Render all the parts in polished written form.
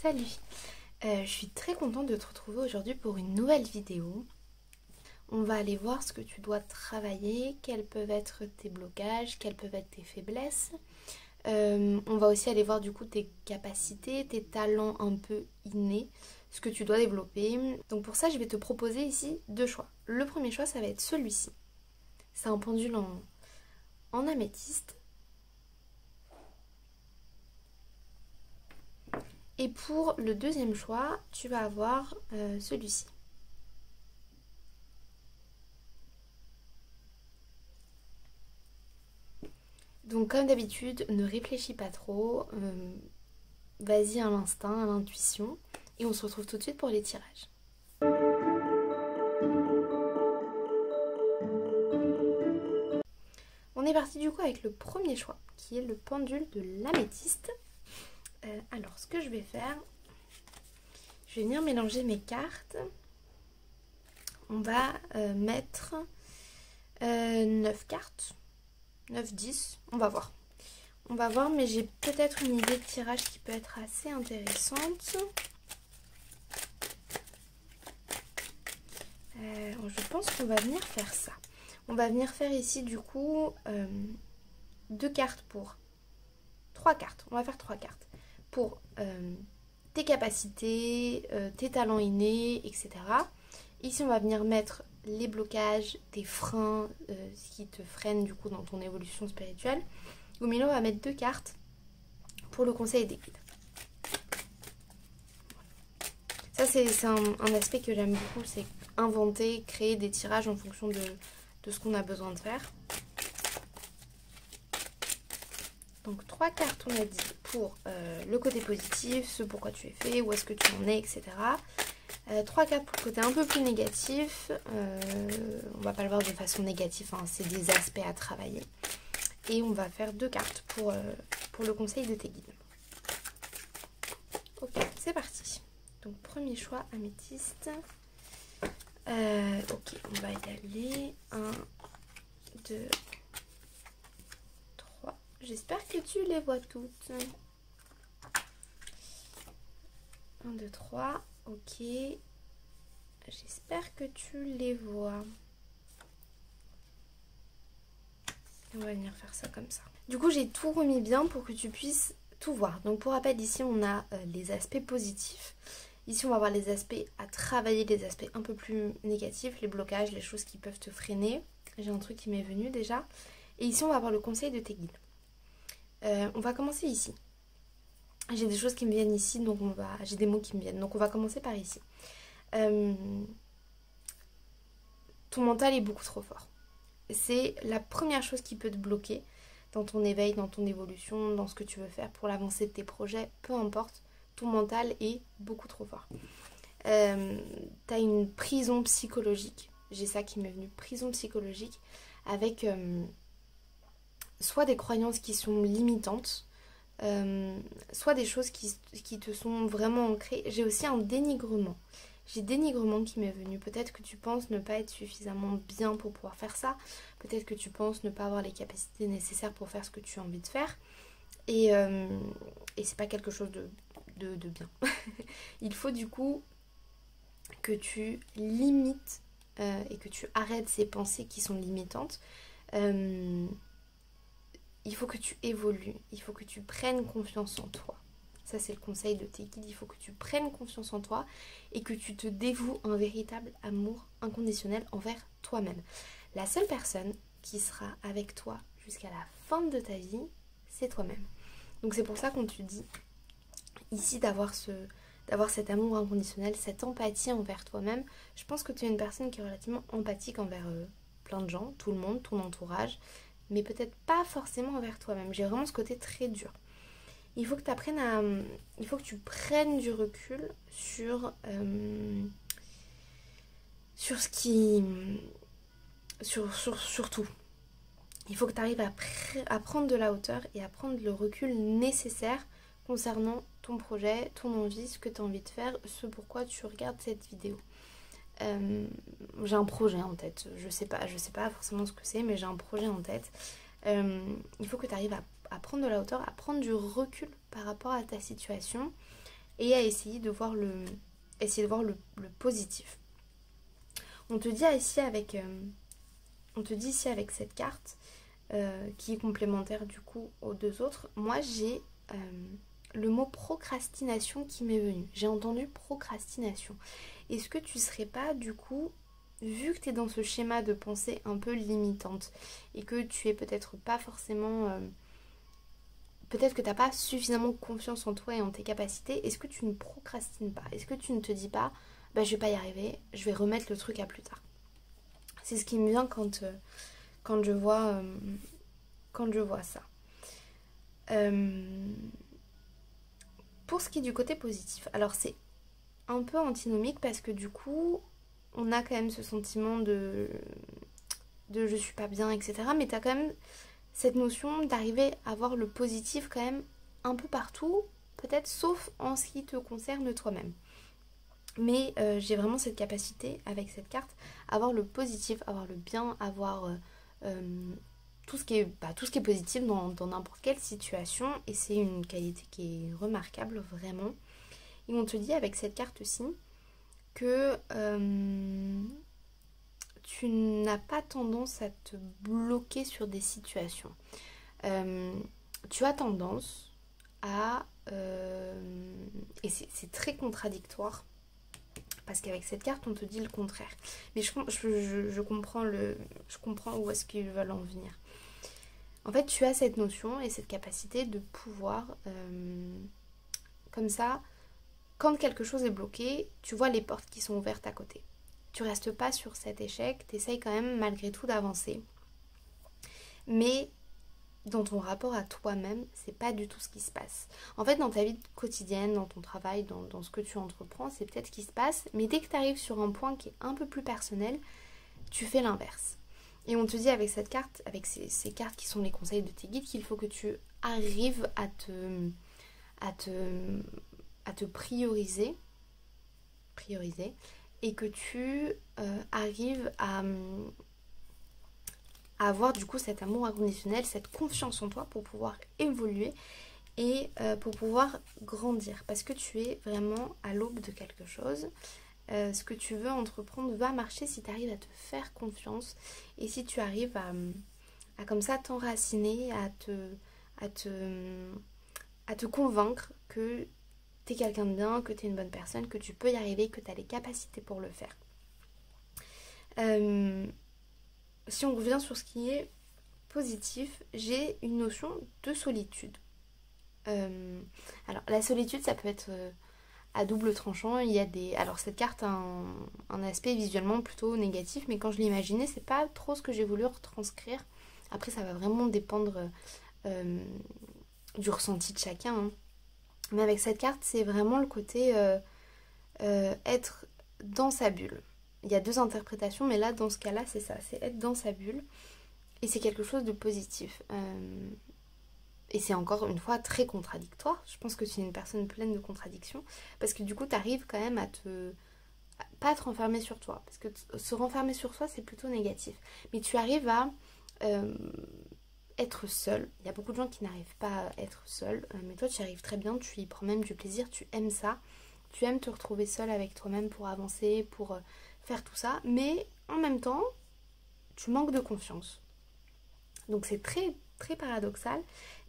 Salut, je suis très contente de te retrouver aujourd'hui pour une nouvelle vidéo. On va aller voir ce que tu dois travailler, quels peuvent être tes blocages, quelles peuvent être tes faiblesses. On va aussi aller voir du coup tes capacités, tes talents un peu innés, ce que tu dois développer. Donc pour ça, je vais te proposer ici deux choix. Le premier choix, ça va être celui-ci. C'est un pendule en améthyste. Et pour le deuxième choix, tu vas avoir celui-ci. Donc comme d'habitude, ne réfléchis pas trop, vas-y à l'instinct, à l'intuition, et on se retrouve tout de suite pour les tirages. On est parti du coup avec le premier choix, qui est le pendule de l'améthyste. Alors ce que je vais faire, je vais venir mélanger mes cartes. On va mettre 9 cartes, 9-10, on va voir. On va voir, mais j'ai peut-être une idée de tirage qui peut être assez intéressante. Je pense qu'on va venir faire ça. On va venir faire ici du coup 2 cartes pour 3 cartes. On va faire 3 cartes pour tes capacités, tes talents innés, etc. Ici, on va venir mettre les blocages, tes freins, ce qui te freine du coup dans ton évolution spirituelle. Au milieu, on va mettre 2 cartes pour le conseil des guides. Ça, c'est un aspect que j'aime beaucoup, c'est inventer, créer des tirages en fonction de ce qu'on a besoin de faire. Donc 3 cartes, on a dit, pour le côté positif, ce pourquoi tu es fait, où est-ce que tu en es, etc. 3 cartes pour le côté un peu plus négatif. On va pas le voir de façon négative, hein, c'est des aspects à travailler. Et on va faire 2 cartes pour le conseil de tes guides. Ok, c'est parti. Donc premier choix, améthyste. Ok, on va y aller. 1, 2, 3. J'espère que tu les vois toutes. 1, 2, 3. Ok. J'espère que tu les vois. On va venir faire ça comme ça. Du coup, j'ai tout remis bien pour que tu puisses tout voir. Donc pour rappel, ici, on a les aspects positifs. Ici, on va voir les aspects à travailler, les aspects un peu plus négatifs, les blocages, les choses qui peuvent te freiner. J'ai un truc qui m'est venu déjà. Et ici, on va voir le conseil de tes guides. On va commencer ici. J'ai des choses qui me viennent ici, donc j'ai des mots qui me viennent. Donc on va commencer par ici. Ton mental est beaucoup trop fort. C'est la première chose qui peut te bloquer dans ton éveil, dans ton évolution, dans ce que tu veux faire pour l'avancée de tes projets, peu importe. Ton mental est beaucoup trop fort. T'as une prison psychologique. J'ai ça qui m'est venu, prison psychologique, avec soit des croyances qui sont limitantes, soit des choses qui te sont vraiment ancrées. J'ai aussi un dénigrement. J'ai dénigrement qui m'est venu. Peut-être que tu penses ne pas être suffisamment bien pour pouvoir faire ça. Peut-être que tu penses ne pas avoir les capacités nécessaires pour faire ce que tu as envie de faire. Et c'est pas quelque chose de bien. Il faut du coup que tu limites et que tu arrêtes ces pensées qui sont limitantes. Il faut que tu évolues. Il faut que tu prennes confiance en toi. Ça, c'est le conseil de tes guides. Il faut que tu prennes confiance en toi et que tu te dévoues un véritable amour inconditionnel envers toi-même. La seule personne qui sera avec toi jusqu'à la fin de ta vie, c'est toi-même. Donc c'est pour ça qu'on te dit ici d'avoir cet amour inconditionnel, cette empathie envers toi-même. Je pense que tu es une personne qui est relativement empathique envers plein de gens, tout le monde, ton entourage, mais peut-être pas forcément envers toi-même. J'ai vraiment ce côté très dur. Il faut que tu apprennes il faut que tu prennes du recul sur ce qui... sur tout. Il faut que tu arrives à prendre de la hauteur et à prendre le recul nécessaire concernant ton projet, ton envie, ce que tu as envie de faire, ce pourquoi tu regardes cette vidéo. J'ai un projet en tête. Je sais pas forcément ce que c'est, mais j'ai un projet en tête. Il faut que tu arrives à prendre de la hauteur, à prendre du recul par rapport à ta situation et à essayer de voir le positif. On te dit ici avec cette carte qui est complémentaire du coup aux deux autres. Moi j'ai le mot procrastination qui m'est venu. J'ai entendu procrastination. Est-ce que tu serais pas du coup, vu que tu es dans ce schéma de pensée un peu limitante et que tu es peut-être pas forcément... peut-être que tu n'as pas suffisamment confiance en toi et en tes capacités, est-ce que tu ne procrastines pas? Est-ce que tu ne te dis pas, bah, je vais pas y arriver, je vais remettre le truc à plus tard? C'est ce qui me vient quand je vois ça. Pour ce qui est du côté positif, alors c'est un peu antinomique parce que du coup, on a quand même ce sentiment de je suis pas bien, etc. Mais tu as quand même cette notion d'arriver à voir le positif quand même un peu partout, peut-être sauf en ce qui te concerne toi-même. Mais j'ai vraiment cette capacité avec cette carte à voir le positif, à voir le bien, à voir tout ce qui est positif dans n'importe quelle situation. Et c'est une qualité qui est remarquable vraiment. Et on te dit avec cette carte-ci que tu n'as pas tendance à te bloquer sur des situations. Tu as tendance à... et c'est très contradictoire parce qu'avec cette carte on te dit le contraire. Mais je comprends où est-ce qu'ils veulent en venir. En fait, tu as cette notion et cette capacité de pouvoir, comme ça, quand quelque chose est bloqué, tu vois les portes qui sont ouvertes à côté. Tu restes pas sur cet échec, tu essayes quand même malgré tout d'avancer. Mais dans ton rapport à toi-même, c'est pas du tout ce qui se passe. En fait, dans ta vie quotidienne, dans ton travail, dans ce que tu entreprends, c'est peut-être ce qui se passe. Mais dès que tu arrives sur un point qui est un peu plus personnel, tu fais l'inverse. Et on te dit avec cette carte, avec ces cartes qui sont les conseils de tes guides, qu'il faut que tu arrives à te prioriser et que tu arrives à avoir du coup cet amour inconditionnel, cette confiance en toi pour pouvoir évoluer et pour pouvoir grandir. Parce que tu es vraiment à l'aube de quelque chose. Ce que tu veux entreprendre va marcher si tu arrives à te faire confiance et si tu arrives à comme ça t'enraciner, à te convaincre que tu es quelqu'un de bien, que tu es une bonne personne, que tu peux y arriver, que tu as les capacités pour le faire. Si on revient sur ce qui est positif, j'ai une notion de solitude. Alors la solitude, ça peut être à double tranchant. Il y a alors cette carte a un aspect visuellement plutôt négatif, mais quand je l'ai imaginé, c'est pas trop ce que j'ai voulu retranscrire. Après, ça va vraiment dépendre du ressenti de chacun, hein. Mais avec cette carte, c'est vraiment le côté être dans sa bulle. Il y a deux interprétations, mais là, dans ce cas-là, c'est ça. C'est être dans sa bulle. Et c'est quelque chose de positif. Et c'est encore une fois très contradictoire. Je pense que tu es une personne pleine de contradictions. Parce que du coup, tu arrives quand même pas à te renfermer sur toi. Parce que se renfermer sur soi, c'est plutôt négatif. Mais tu arrives à être seule. Il y a beaucoup de gens qui n'arrivent pas à être seuls. Mais toi, tu y arrives très bien. Tu y prends même du plaisir. Tu aimes ça. Tu aimes te retrouver seule avec toi-même pour avancer, pour faire tout ça. Mais en même temps, tu manques de confiance. Donc c'est très, très paradoxal.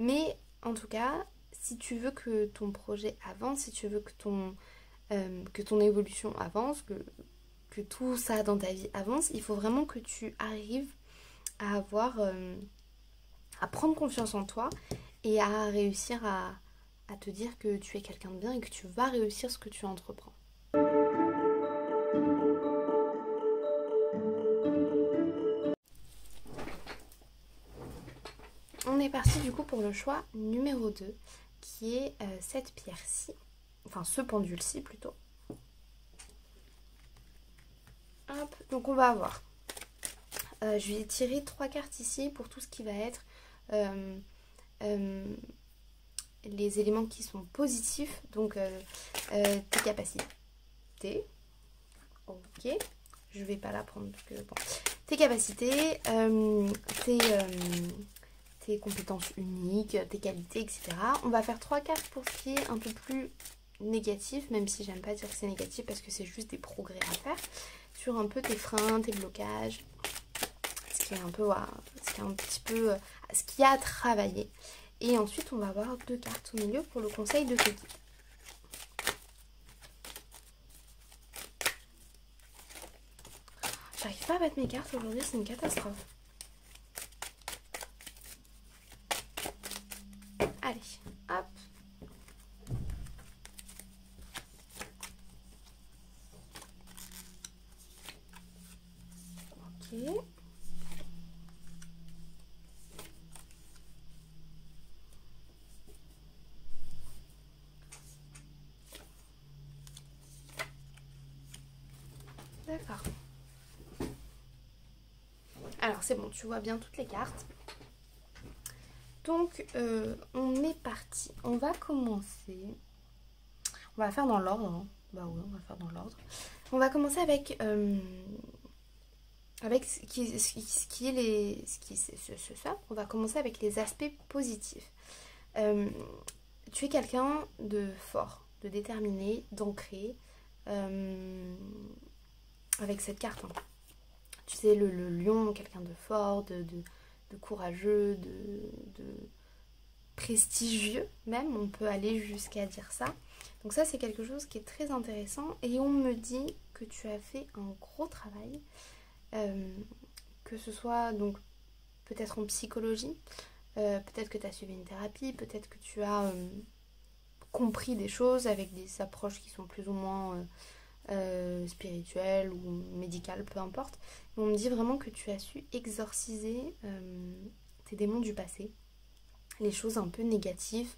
Mais en tout cas, si tu veux que ton projet avance, si tu veux que ton évolution avance, que tout ça dans ta vie avance, il faut vraiment que tu arrives à à prendre confiance en toi et à réussir à te dire que tu es quelqu'un de bien et que tu vas réussir ce que tu entreprends. On est parti du coup pour le choix numéro 2 qui est cette pierre-ci, enfin ce pendule-ci plutôt. Hop, donc on va avoir, je vais tirer 3 cartes ici pour tout ce qui va être les éléments qui sont positifs, donc tes capacités, ok, je vais pas la prendre parce que bon, tes capacités, tes compétences uniques, tes qualités, etc. On va faire 3 cartes pour ce qui est un peu plus négatif, même si j'aime pas dire que c'est négatif parce que c'est juste des progrès à faire, sur un peu tes freins, tes blocages, ce qui est un peu, voilà, ce qui est un petit peu, ce qu'il y a à travailler. Et ensuite, on va avoir 2 cartes au milieu pour le conseil de tes guides. J'arrive pas à battre mes cartes aujourd'hui, c'est une catastrophe. Allez, hop. Ok. D'accord. Alors c'est bon, tu vois bien toutes les cartes. Donc on est parti. On va commencer. On va faire dans l'ordre. Hein. Bah oui, on va faire dans l'ordre. On va commencer avec ce qui est les. Ça. On va commencer avec les aspects positifs. Tu es quelqu'un de fort, de déterminé, d'ancré. Avec cette carte. Hein. Tu sais, le lion, quelqu'un de fort, de courageux, de prestigieux même, on peut aller jusqu'à dire ça. Donc ça, c'est quelque chose qui est très intéressant. Et on me dit que tu as fait un gros travail, que ce soit donc peut-être en psychologie, peut-être que tu as suivi une thérapie, peut-être que tu as compris des choses avec des approches qui sont plus ou moins spirituelles ou médicales, peu importe. On me dit vraiment que tu as su exorciser tes démons du passé, les choses un peu négatives,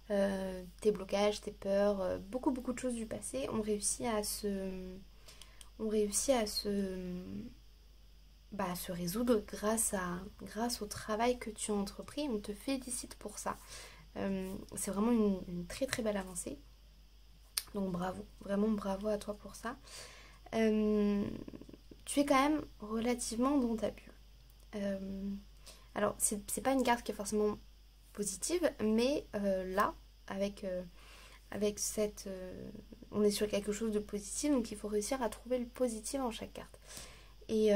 tes blocages, tes peurs, beaucoup de choses du passé ont réussi à se résoudre grâce au travail que tu as entrepris. On te félicite pour ça. C'est vraiment une très très belle avancée. Donc bravo, vraiment bravo à toi pour ça. Tu es quand même relativement dans ta bulle. Alors c'est pas une carte qui est forcément positive, mais là, avec cette... on est sur quelque chose de positif, donc il faut réussir à trouver le positif en chaque carte. Et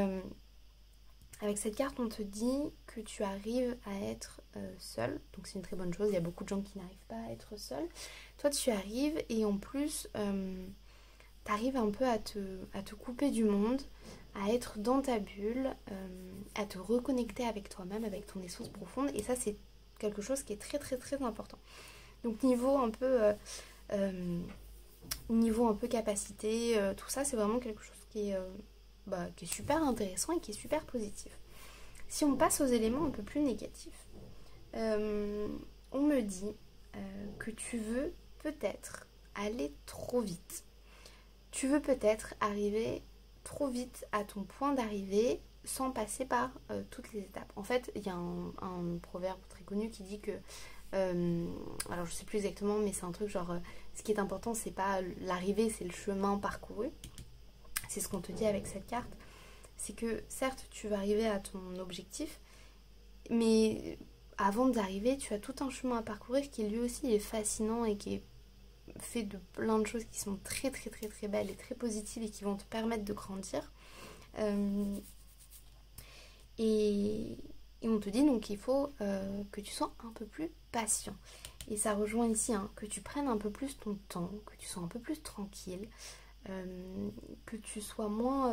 avec cette carte, on te dit que tu arrives à être seule, donc c'est une très bonne chose, il y a beaucoup de gens qui n'arrivent pas à être seuls. Toi, tu arrives et en plus, tu arrives un peu à te couper du monde, à être dans ta bulle, à te reconnecter avec toi-même, avec ton essence profonde, et ça, c'est quelque chose qui est très très très important. Donc niveau un peu capacité, tout ça, c'est vraiment quelque chose qui est super intéressant et qui est super positif. Si on passe aux éléments un peu plus négatifs, on me dit que tu veux peut-être aller trop vite. Tu veux peut-être arriver trop vite à ton point d'arrivée sans passer par toutes les étapes. En fait, il y a un proverbe très connu qui dit que alors je sais plus exactement, mais c'est un truc genre ce qui est important, c'est pas l'arrivée, c'est le chemin parcouru. C'est ce qu'on te dit avec cette carte. C'est que certes, tu vas arriver à ton objectif, mais avant d'arriver, tu as tout un chemin à parcourir qui lui aussi est fascinant et qui est fait de plein de choses qui sont très très très très belles et très positives et qui vont te permettre de grandir. Et on te dit donc qu'il faut que tu sois un peu plus patient. Et ça rejoint ici, hein, que tu prennes un peu plus ton temps, que tu sois un peu plus tranquille, que tu sois moins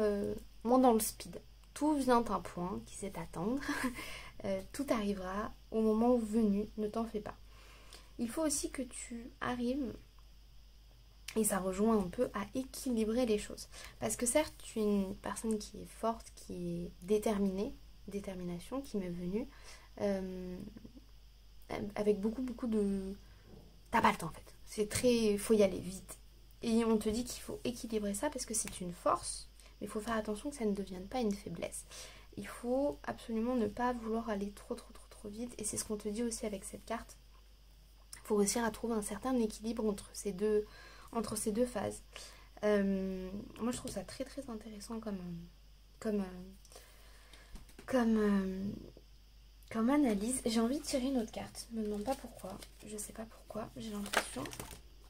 dans le speed. Tout vient à un point qui sait t'attendre. Tout arrivera au moment venu, ne t'en fais pas. Il faut aussi que tu arrives, et ça rejoint un peu, à équilibrer les choses. Parce que certes, tu es une personne qui est forte, qui est détermination qui m'est venue, avec beaucoup de... T'as pas le temps en fait. C'est très... Faut y aller vite. Et on te dit qu'il faut équilibrer ça parce que c'est une force, mais il faut faire attention que ça ne devienne pas une faiblesse. Il faut absolument ne pas vouloir aller trop vite, et c'est ce qu'on te dit aussi avec cette carte. Il faut réussir à trouver un certain équilibre entre ces deux phases. Moi je trouve ça très très intéressant comme analyse. J'ai envie de tirer une autre carte. Je me demande pas pourquoi. Je sais pas pourquoi. J'ai l'impression...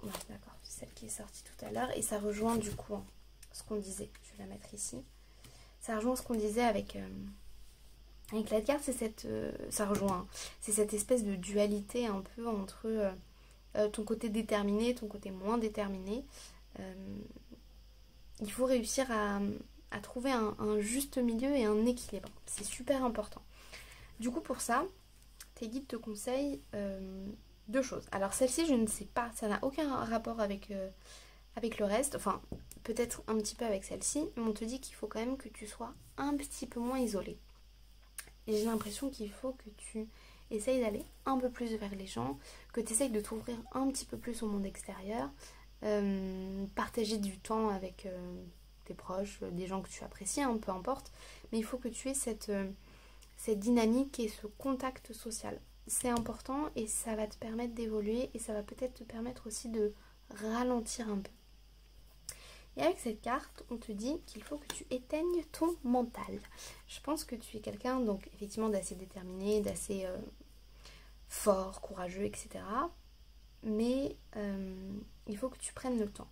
Ouais, d'accord. celle qui est sortie tout à l'heure. Et ça rejoint du coup ce qu'on disait. Je vais la mettre ici. Ça rejoint ce qu'on disait avec la carte. Ça rejoint. C'est cette espèce de dualité un peu entre ton côté déterminé, ton côté moins déterminé. Il faut réussir à trouver un juste milieu et un équilibre. C'est super important. Du coup, pour ça, tes guides te conseillent 2 choses. Alors celle-ci, je ne sais pas, ça n'a aucun rapport avec le reste. Enfin, peut-être un petit peu avec celle-ci, mais on te dit qu'il faut quand même que tu sois un petit peu moins isolé. Et j'ai l'impression qu'il faut que tu essayes d'aller un peu plus vers les gens, que tu essayes de t'ouvrir un petit peu plus au monde extérieur, partager du temps avec tes proches, des gens que tu apprécies, hein, peu importe, mais il faut que tu aies cette dynamique et ce contact social. C'est important et ça va te permettre d'évoluer et ça va peut-être te permettre aussi de ralentir un peu. Et avec cette carte, on te dit qu'il faut que tu éteignes ton mental. Je pense que tu es quelqu'un, donc effectivement, d'assez déterminé, d'assez fort, courageux, etc. Mais il faut que tu prennes le temps.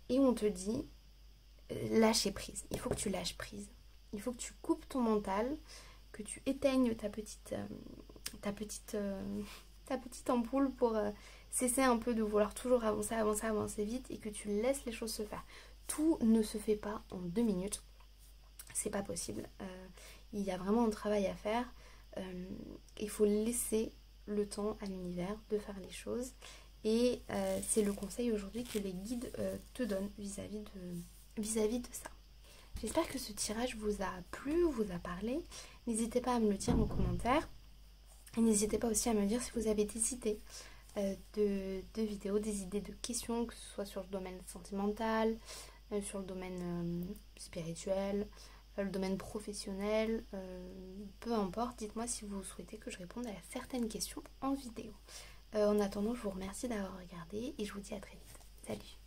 Et on te dit, lâcher prise. Il faut que tu lâches prise. Il faut que tu coupes ton mental, que tu éteignes ta petite ampoule pour cesser un peu de vouloir toujours avancer vite et que tu laisses les choses se faire. Tout ne se fait pas en 2 minutes. C'est pas possible. Il y a vraiment un travail à faire. Il faut laisser le temps à l'univers de faire les choses. Et c'est le conseil aujourd'hui que les guides te donnent vis-à-vis de ça. J'espère que ce tirage vous a plu, vous a parlé. N'hésitez pas à me le dire en commentaire. Et n'hésitez pas aussi à me dire si vous avez des idées de vidéos, des idées de questions, que ce soit sur le domaine sentimental, sur le domaine spirituel, le domaine professionnel, peu importe. Dites-moi si vous souhaitez que je réponde à certaines questions en vidéo. En attendant, je vous remercie d'avoir regardé et je vous dis à très vite. Salut!